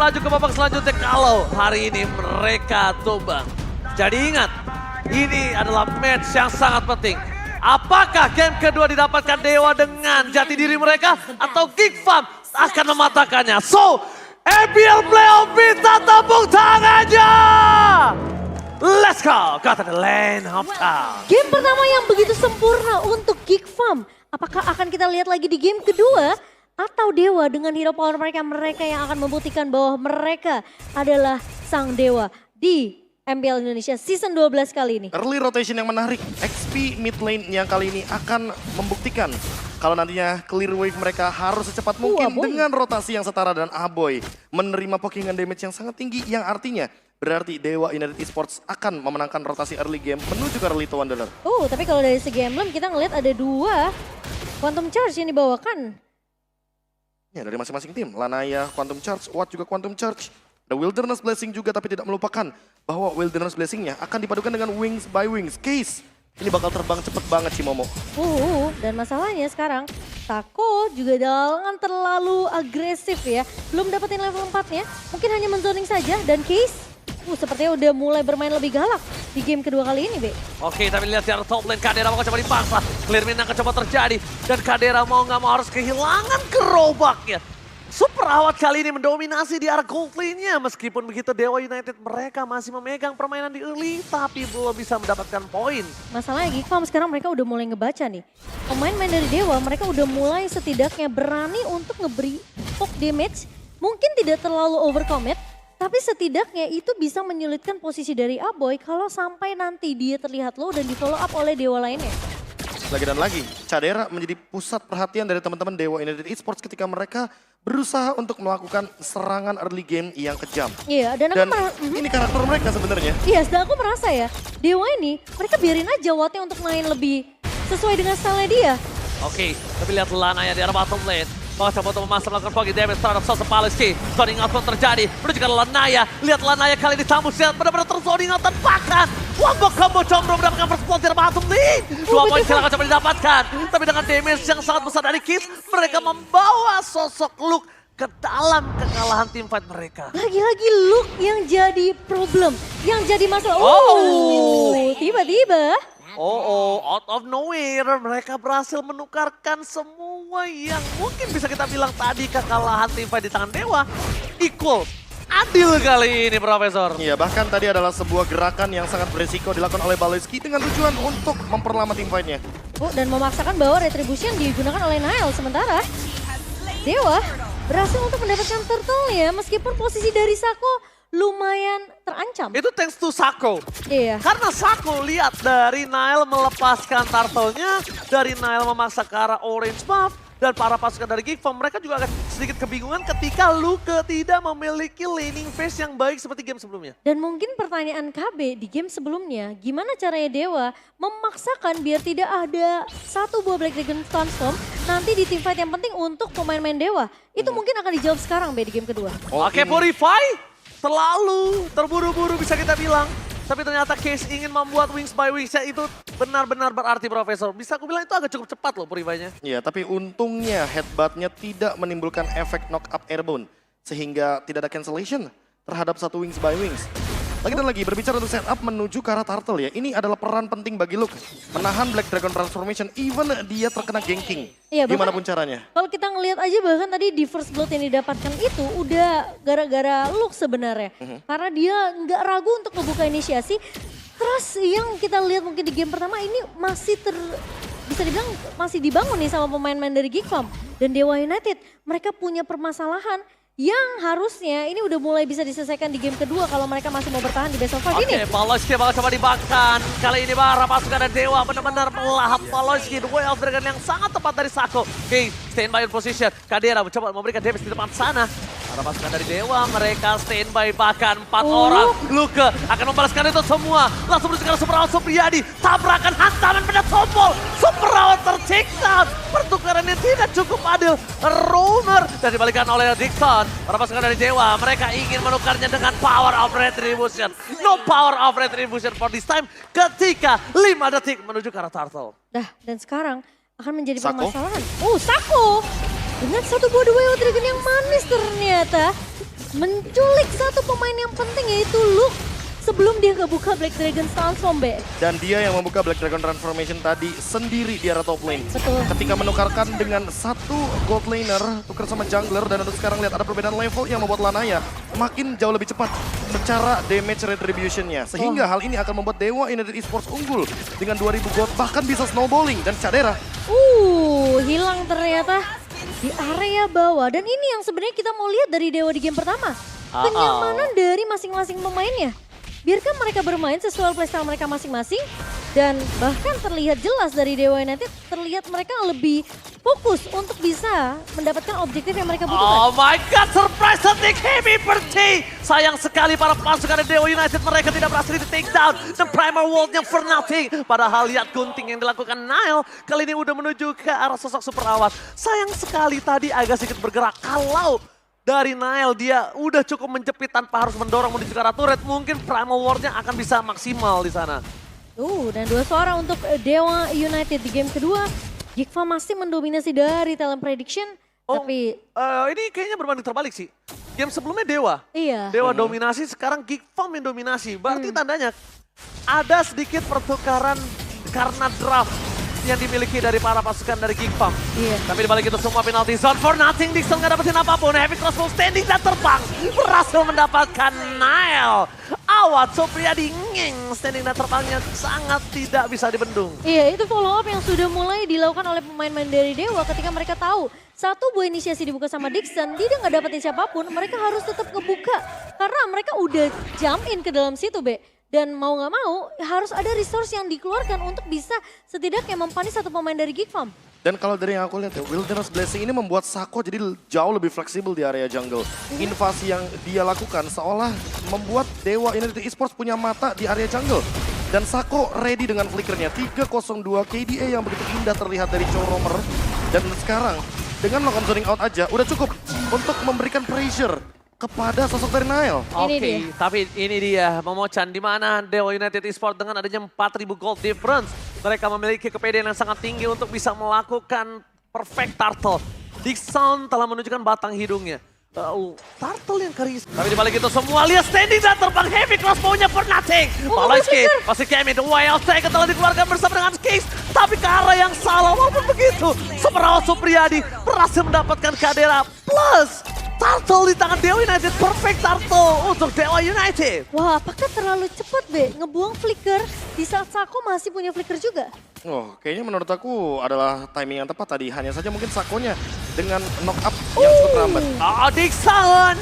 melaju ke babak selanjutnya kalau hari ini mereka tumbang. Jadi ingat, ini adalah match yang sangat penting. Apakah game kedua didapatkan Dewa dengan jati diri mereka atau Geek Farm akan mematahkannya? So, EPL Playoff kita tepuk tangannya! Let's go, kata the lane of town. Game pertama yang begitu sempurna untuk Geek Farm. Apakah akan kita lihat lagi di game kedua? Atau Dewa dengan hero power mereka yang akan membuktikan bahwa mereka adalah sang Dewa di MPL Indonesia season 12 kali ini. Early rotation yang menarik, XP mid lane yang kali ini akan membuktikan kalau nantinya clear wave mereka harus secepat mungkin dengan rotasi yang setara dan Aboy menerima pokingan damage yang sangat tinggi yang artinya berarti Dewa United Esports akan memenangkan rotasi early game menuju ke early to Wanderer. Tapi kalau dari segi emblem kita ngelihat ada 2 Quantum Charge yang dibawakan. Ya, dari masing-masing tim, Lanaya Quantum Charge, Watt juga Quantum Charge. Ada Wilderness Blessing juga tapi tidak melupakan bahwa Wilderness Blessing-nya akan dipadukan dengan Wings by Wings. Case, ini bakal terbang cepet banget sih Momo. Dan masalahnya sekarang Taco juga jangan terlalu agresif ya. Belum dapetin level 4-nya, mungkin hanya menzoning saja dan Case sepertinya udah mulai bermain lebih galak di game kedua kali ini, Be. Oke, tapi lihat di arah top lane, Kadera mau coba dipaksa. Clear min akan coba terjadi. Dan Kadera mau nggak mau harus kehilangan gerobaknya. Super Awat kali ini mendominasi di arah gold lane-nya. Meskipun begitu Dewa United mereka masih memegang permainan di early, tapi belum bisa mendapatkan poin. Masalahnya Geek Farm sekarang mereka udah mulai ngebaca nih. Pemain-pemain dari Dewa mereka udah mulai setidaknya berani untuk ngeberi poke damage. Mungkin tidak terlalu overcommit, tapi setidaknya itu bisa menyulitkan posisi dari Aboy kalau sampai nanti dia terlihat low dan di follow up oleh Dewa lainnya. Lagi dan lagi, Cadera menjadi pusat perhatian dari teman-teman Dewa United Esports ketika mereka berusaha untuk melakukan serangan early game yang kejam. Iya, dan ini karakter mereka sebenarnya. Iya, dan aku merasa ya, Dewa ini mereka biarin aja Wattnya untuk main lebih sesuai dengan style dia. Oke, tapi lihat Lanaya di arah bottom lane. Mau coba untuk memasang melakukan pogi damage terhadap Sosok Paleski. Zoning out pun terjadi, menuju ke Lanaya. Lihat Lanaya kali ini Samus lihat benar-benar terzoning out dan bahkan wombo combo combro mendapatkan first blood di bottom lane. 2 poin kill akan coba didapatkan. Tapi dengan damage yang sangat besar dari Kiss, mereka membawa Sosok Luke ke dalam kekalahan teamfight mereka. Lagi-lagi Luke yang jadi problem, yang jadi masalah. Tiba-tiba. Out of nowhere mereka berhasil menukarkan semua yang mungkin bisa kita bilang tadi kekalahan teamfight di tangan Dewa equal. Adil kali ini, Profesor. Iya, bahkan tadi adalah sebuah gerakan yang sangat beresiko dilakukan oleh Baleski dengan tujuan untuk memperlama teamfight-nya. Dan memaksakan bahwa Retribution digunakan oleh Nile. Sementara Dewa berhasil untuk mendapatkan turtle-nya meskipun posisi dari Sako lumayan terancam. Itu thanks to Sako. Iya. Karena Sako lihat dari Nile melepaskan turtle-nya, dari Nile memaksa ke arah orange buff, dan para pasukan dari Geek Farm mereka juga agak sedikit kebingungan ketika Luke tidak memiliki laning phase yang baik seperti game sebelumnya. Dan mungkin pertanyaan KB di game sebelumnya, gimana caranya Dewa memaksakan biar tidak ada 1 buah Black Dragon Storm nanti di teamfight yang penting untuk pemain-pemain Dewa. Itu mungkin akan dijawab sekarang Be di game kedua. Oke, Purify terlalu terburu-buru bisa kita bilang. Tapi ternyata Case ingin membuat Wings by Wings-nya itu benar-benar berarti, Profesor. Bisa aku bilang itu agak cukup cepat loh Purify-nya. Iya, tapi untungnya headbutt-nya tidak menimbulkan efek knock up airborne. Sehingga tidak ada cancellation terhadap 1 Wings by Wings. Lagi dan lagi berbicara untuk setup menuju ke arah turtle ya. Ini adalah peran penting bagi Luke. Menahan Black Dragon Transformation even dia terkena ganking. Iya, gimana pun caranya. Kalau kita ngelihat aja bahkan tadi di first blood yang didapatkan itu udah gara-gara Luke sebenarnya. Karena dia nggak ragu untuk membuka inisiasi. Terus yang kita lihat mungkin di game pertama ini masih bisa dibilang masih dibangun nih sama pemain-pemain dari Geek Farm. Dan Dewa United mereka punya permasalahan yang harusnya ini udah mulai bisa diselesaikan di game kedua kalau mereka masih mau bertahan di best of 5 ini. Oke, Paloski bakal coba dibakar. Kali ini para pasukan dari Dewa benar-benar melahap Paloski. The Way of Dragon yang sangat tepat dari Sako. Oke, standby in position. Kadera mencoba memberikan damage di depan sana. Para pasukan dari Dewa mereka standby bahkan 4 orang. Luke akan membalaskan itu semua. Langsung menuju ke Super Awat Supriyadi. Tabrakan hantaman pada tombol. Super Awat tersiksa. Pertukaran yang tidak cukup adil. Roamer dan dibalikan oleh Dixon. Para pasukan dari Dewa, mereka ingin menukarnya dengan Power of Retribution. No Power of Retribution for this time ketika 5 detik menuju ke arah turtle. Dan sekarang akan menjadi Sako? permasalahan. Sako! Dengan 1 buah The Way of Dragon yang manis ternyata. menculik satu pemain yang penting yaitu Luke. Sebelum dia ngebuka Black Dragon Transform, Be. Dan dia yang membuka Black Dragon Transformation tadi sendiri di area top lane. Betul. Ketika menukarkan dengan satu gold laner, tukar sama jungler, dan untuk sekarang lihat ada perbedaan level yang membuat Lanaya makin jauh lebih cepat secara damage retribution-nya. Sehingga hal ini akan membuat Dewa United Esports unggul dengan 2000 gold, bahkan bisa snowballing. Dan Cadera Hilang ternyata di area bawah. Dan ini yang sebenarnya kita mau lihat dari Dewa di game pertama. Kenyamanan dari masing-masing pemainnya. Biarkan mereka bermain sesuai playstyle mereka masing-masing. Dan bahkan terlihat jelas dari Dewa United, terlihat mereka lebih fokus untuk bisa mendapatkan objektif yang mereka butuhkan. Oh my god, surprise attack heavy Perti. Sayang sekali para pasukan Dewa United, mereka tidak berhasil di take down. Dan Primal World-nya for nothing. Padahal lihat gunting yang dilakukan Nile, kali ini udah menuju ke arah sosok super awat. Sayang sekali tadi agak sedikit bergerak. Kalau dari Nile dia udah cukup menjepit tanpa harus mendorong menuju ke arah turret, mungkin Primal World-nya akan bisa maksimal di sana. Dan 2 suara untuk Dewa United di game kedua. Gigfa masih mendominasi dari talent prediction. Tapi ini kayaknya berbanding terbalik sih. Game sebelumnya Dewa. iya. Dewa dominasi, sekarang Gigfa mendominasi. Berarti tandanya ada sedikit pertukaran karena draft yang dimiliki dari para pasukan dari Gigfa. Iya. Tapi dibalik itu semua penalty zone for nothing. Dixon nggak dapetin apapun. Heavy crossbow standing dan terbang. Berhasil mendapatkan Nile. Awat Supriyadi ngeng. Standing dan terbangnya sangat tidak bisa dibendung. Iya, itu follow up yang sudah mulai dilakukan oleh pemain-pemain dari Dewa ketika mereka tahu satu buah inisiasi dibuka sama Dixon, dia nggak dapetin siapapun, mereka harus tetap ngebuka. Karena mereka udah jump in ke dalam situ, Be. Dan mau nggak mau harus ada resource yang dikeluarkan untuk bisa setidaknya mempanis satu pemain dari Gigfam. Dan kalau dari yang aku lihat ya, Wilderness Blessing ini membuat Sako jadi jauh lebih fleksibel di area jungle. Invasi yang dia lakukan seolah membuat Dewa United Esports punya mata di area jungle. Dan Sako ready dengan flickernya, 302 KDA yang begitu indah terlihat dari Choromer. Dan sekarang dengan melakukan zoning out aja udah cukup untuk memberikan pressure kepada sosok dari Nile. Oke, tapi ini dia Momocan di mana Dewa United Esports dengan adanya 4.000 gold difference. Mereka memiliki kepedean yang sangat tinggi untuk bisa melakukan perfect turtle. Dixon telah menunjukkan batang hidungnya. Turtle yang keris. Tapi dibalik itu semua lihat standing dan terbang heavy crossbow-nya for nothing. Paloyski masih Kemi, the wild tag telah dikeluarkan bersama dengan Skis. Tapi ke arah yang salah walaupun begitu. Semerawat Supriyadi berhasil mendapatkan Cadera plus Turtle di tangan Dewa United, perfect Turtle untuk Dewa United. Wah, apakah terlalu cepat, Be? Ngebuang flicker di saat Sako masih punya flicker juga? Oh, kayaknya menurut aku adalah timing yang tepat tadi. Hanya saja mungkin Sakonya dengan knock up yang cukup lambat. Dixon!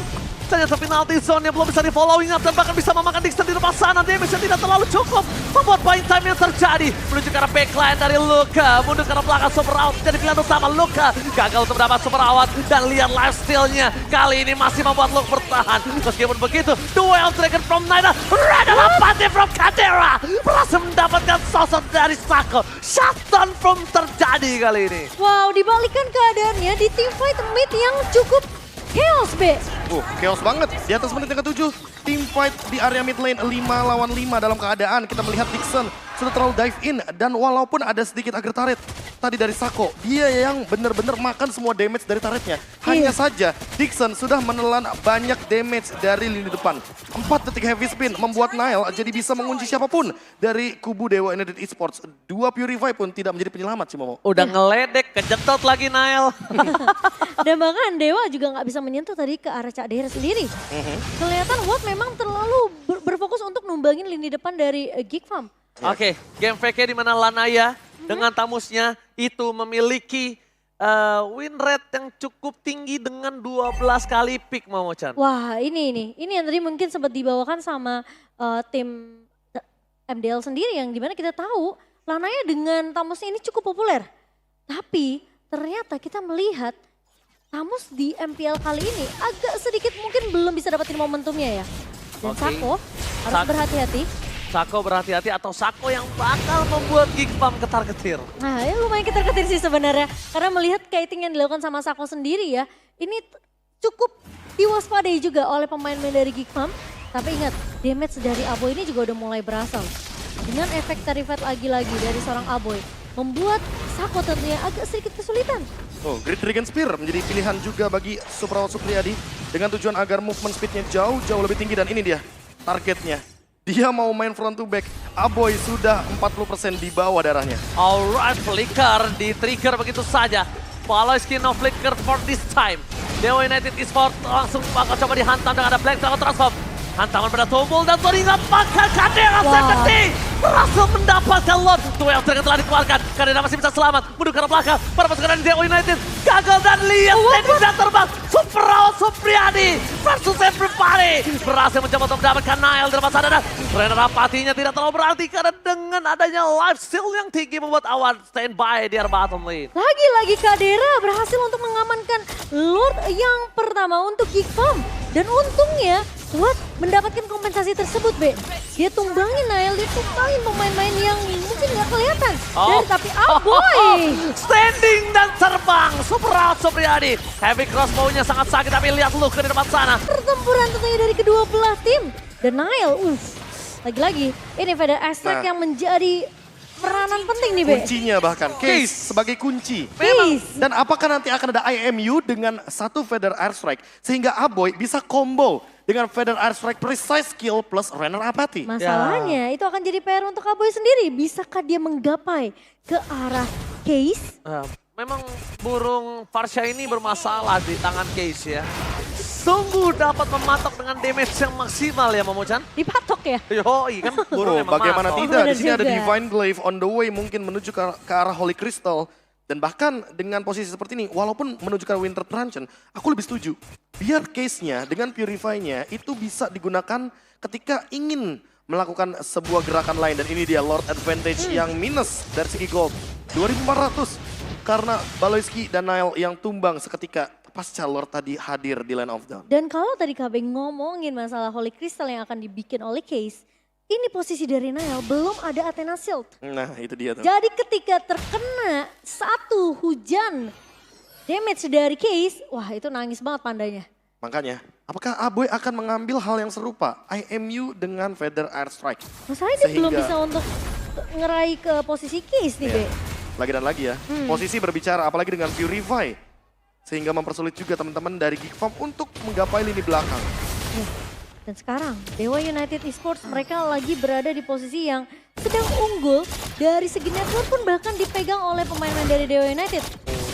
Ternyata penalty zone yang belum bisa di following up dan bahkan bisa memakan Dixon di depan sana. Damage yang tidak terlalu cukup membuat buying time yang terjadi. Menuju ke arah backline dari Luka. Mundur ke arah belakang super out. Jadi pilihan utama Luka. Gagal untuk mendapat super out. Dan lihat lifesteal-nya. Kali ini masih membuat Luka bertahan. Meskipun begitu, duel Dragon from Night. Red Alapati from Cadera. Berhasil mendapatkan sosok dari Sako. Shutdown from terjadi kali ini. Wow, dibalikan keadaannya di teamfight mid yang cukup chaos, Be. Chaos banget. Di atas menit yang ke-7, team fight di area mid lane 5 lawan 5 dalam keadaan. Kita melihat Dixon sudah terlalu dive in. Dan walaupun ada sedikit aggro turret tadi dari Sako, dia yang benar-benar makan semua damage dari turretnya. Hanya saja Dixon sudah menelan banyak damage dari lini depan. 4 detik heavy spin membuat Nile jadi bisa mengunci siapapun dari kubu Dewa United Esports. 2 Purify pun tidak menjadi penyelamat sih, Momo. Udah ngeledek, kejetot lagi Nile. Dan bahkan Dewa juga nggak bisa menyentuh tadi ke arah Cak Dera sendiri. Kelihatan Watt memang terlalu berfokus untuk numbangin lini depan dari Gigfam. Oke, game VK di mana Lanaya dengan tamusnya itu memiliki win rate yang cukup tinggi dengan 12 kali pick, Momo-chan. Wah, ini yang tadi mungkin sempat dibawakan sama tim MDL sendiri yang dimana kita tahu Lanaya dengan tamusnya ini cukup populer. Tapi ternyata kita melihat Tamus di MPL kali ini agak sedikit mungkin belum bisa dapetin momentumnya ya. Dan Sako harus berhati-hati. Sako berhati-hati atau Sako yang bakal membuat Gigfam ketar-ketir. Nah, ya lumayan ketar-ketir sih sebenarnya. Karena melihat kiting yang dilakukan sama Sako sendiri ya, ini cukup diwaspadai juga oleh pemain-pemain dari Gigfam. Tapi ingat, damage dari Aboy ini juga udah mulai berasal. Dengan efek Terrified lagi-lagi dari seorang Aboy, membuat Sako tentunya agak sedikit kesulitan. Great Dragon Spear menjadi pilihan juga bagi Supriyadi. dengan tujuan agar movement speednya jauh lebih tinggi. Dan ini dia targetnya. Dia mau main front to back. Aboy sudah 40% di bawah darahnya. Alright, flicker di trigger begitu saja. Paloyski no flicker for this time. Dewa United Esports langsung bakal coba dihantam dengan ada Black Dragon Transform. Hantaman pada tumbul dan teringat maka Kadera Sepeti berhasil mendapatkan Lord. Duel Dragon telah dikeluarkan. Kadera masih bisa selamat. Mundur ke arah belakang. Para pasukan dari Dewa United gagal dan lihat standing dan terbang. Super Raul Supriyadi versus everybody. Berhasil mencoba untuk mendapatkan Nile di depan sana. Dan Renner Apatinya tidak terlalu berarti karena dengan adanya life steal yang tinggi membuat Awan standby di arah bottom lane. Lagi-lagi Kadera berhasil untuk mengamankan Lord yang pertama untuk Geek Farm. Dan untungnya Watt mendapatkan kompensasi tersebut, Be. Dia tumbangin Nile, dia tumbangin pemain-pemain yang mungkin nggak kelihatan. Dan tapi Aboy! Standing dan terbang, Super Raul Supriyadi. Heavy crossbow-nya sangat sakit tapi lihat Luke di depan sana. Pertempuran tentunya dari kedua belah tim. Dan Nile, lagi-lagi ini Vader Astrek yang menjadi peranan penting nih, Be. Kuncinya bahkan, Case sebagai kunci. Case. Dan apakah nanti akan ada IMU dengan satu Feather Airstrike sehingga Aboy bisa combo dengan Feather Airstrike precise skill plus Renner Apathy. Masalahnya itu akan jadi PR untuk Aboy sendiri. Bisakah dia menggapai ke arah Case? Memang burung Farsha ini bermasalah di tangan Case ya. Sungguh dapat mematok dengan damage yang maksimal ya Momo-chan. Dipatok ya? Yoi kan burung emang Bagaimana matok. tidak, di sini ada juga. Divine Glaive on the way mungkin menuju ke arah Holy Crystal. Dan bahkan dengan posisi seperti ini, walaupun menuju ke Winter Truncheon, aku lebih setuju. Biar case-nya dengan Purify-nya itu bisa digunakan ketika ingin melakukan sebuah gerakan lain. Dan ini dia Lord Advantage yang minus dari segi gold. 2400 karena Baloyski dan Nile yang tumbang seketika pasca Lord tadi hadir di Land of Dawn. Dan kalau tadi KB ngomongin masalah Holy Crystal yang akan dibikin oleh Case, ini posisi dari Nile belum ada Athena Shield. Nah itu dia tuh. Jadi ketika terkena satu hujan damage dari Case, wah itu nangis banget pandanya. Makanya, apakah Aboy akan mengambil hal yang serupa? IMU dengan Feather Airstrike. Masalahnya dia belum bisa untuk ngeraih ke posisi Case nih, Be. Lagi dan lagi ya, posisi berbicara apalagi dengan Purify. Sehingga mempersulit juga teman-teman dari Geek Farm untuk menggapai lini belakang. Dan sekarang Dewa United Esports mereka lagi berada di posisi yang sedang unggul dari segi network pun bahkan dipegang oleh pemain-pemain dari Dewa United.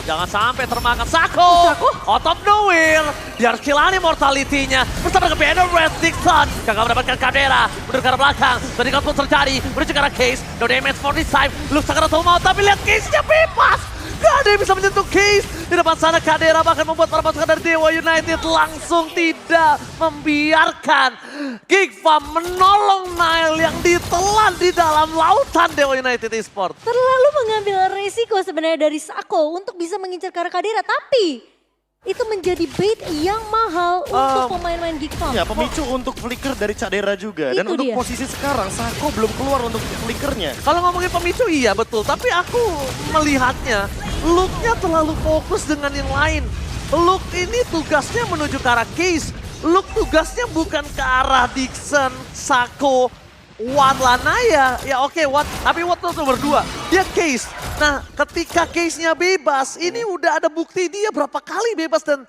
Jangan sampai termakan Sako. Out of nowhere. Dia harus kilani mortality-nya. Bersama dengan Banner Red Dixon. Gagal mendapatkan Kadera. Mundur ke arah belakang. Tadi pun terjadi. Menuju ke arah Case. No damage for this time. Luke sangat mau tapi lihat Case-nya bebas. Gak ada yang bisa menyentuh Case. Di depan sana Kadera bahkan membuat para pasukan dari Dewa United langsung tidak membiarkan Geek Farm menolong Nile yang ditelan di dalam lautan Dewa United Esports. Terlalu mengambil resiko sebenarnya dari Sako untuk bisa mengincar ke arah Kadera. Tapi itu menjadi bait yang mahal untuk pemain-pemain Geek Farm. Ya pemicu untuk flicker dari Cadera juga. Dan Itu untuk dia. posisi sekarang Sako belum keluar untuk flickernya. Kalau ngomongin pemicu iya betul, tapi aku melihatnya Luke-nya terlalu fokus dengan yang lain. Luke ini tugasnya menuju ke arah Case. Luke tugasnya bukan ke arah Dixon, Sako, Watt, Lanaya. Ya oke Watt, tapi Watt itu nomor 2. Dia Case. Nah ketika Case-nya bebas, ini udah ada bukti dia berapa kali bebas dan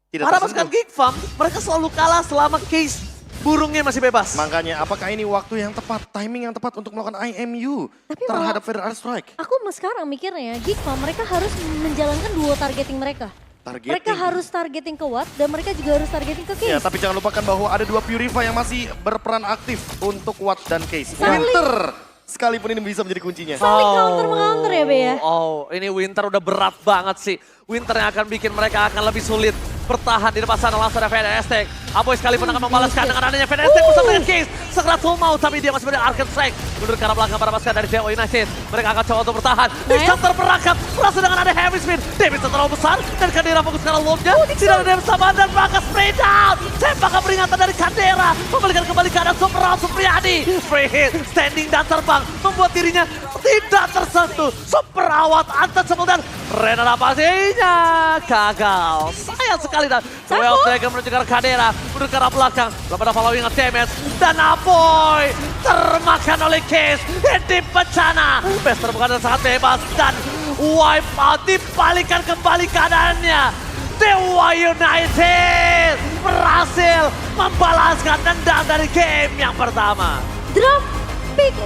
Tidak para tersentuh. pasukan Geek Farm mereka selalu kalah selama Case burungnya masih bebas. Makanya apakah ini waktu yang tepat, timing yang tepat untuk melakukan IMU Tapi terhadap Feather Airstrike? Aku sekarang mikirnya Geek Farm mereka harus menjalankan duo targeting mereka. Targeting. Mereka harus targeting ke Watt dan mereka juga harus targeting ke Ya, Case. tapi jangan lupakan bahwa ada 2 Purify yang masih berperan aktif untuk Watt dan Case. Saling- Winter sekalipun ini bisa menjadi kuncinya. Saling counter-mencounter ya, Be ya? Oh, ini Winter udah berat banget sih. Winter yang akan bikin mereka akan lebih sulit bertahan di depan sana langsung ada Feather Airstrike. Aboy sekalipun akan membalaskan dengan adanya Feather Airstrike bersama dengan Case. Segera mau tapi dia masih berada Arcane Strike. Mundur ke arah belakang para pasukan dari Dewa United. Mereka akan coba untuk bertahan. Dixon terperangkap. Berhasil dengan ada heavy spin. Damage terlalu besar. Dan Kadera fokus ke arah lob-nya. Tidak ada damage tambahan dan bahkan spray down. Tembakan peringatan dari Kadera. Membalikan kembali keadaan Super Raul Supriyadi. Free hit. Standing dan terbang. Membuat dirinya tidak tersentuh. Super Awat untouchable dan Renner Apathy-nya gagal. Sayang sekali dan Well Dragon menuju ke arah Kadera. Mundur ke arah belakang. Belum ada following damage. Dan Aboy termakan oleh Case. Hit bencana. Bester bukan sangat bebas. Dan wipe out dibalikan kembali keadaannya. Dewa United berhasil membalaskan dendam dari game yang pertama. Draft pick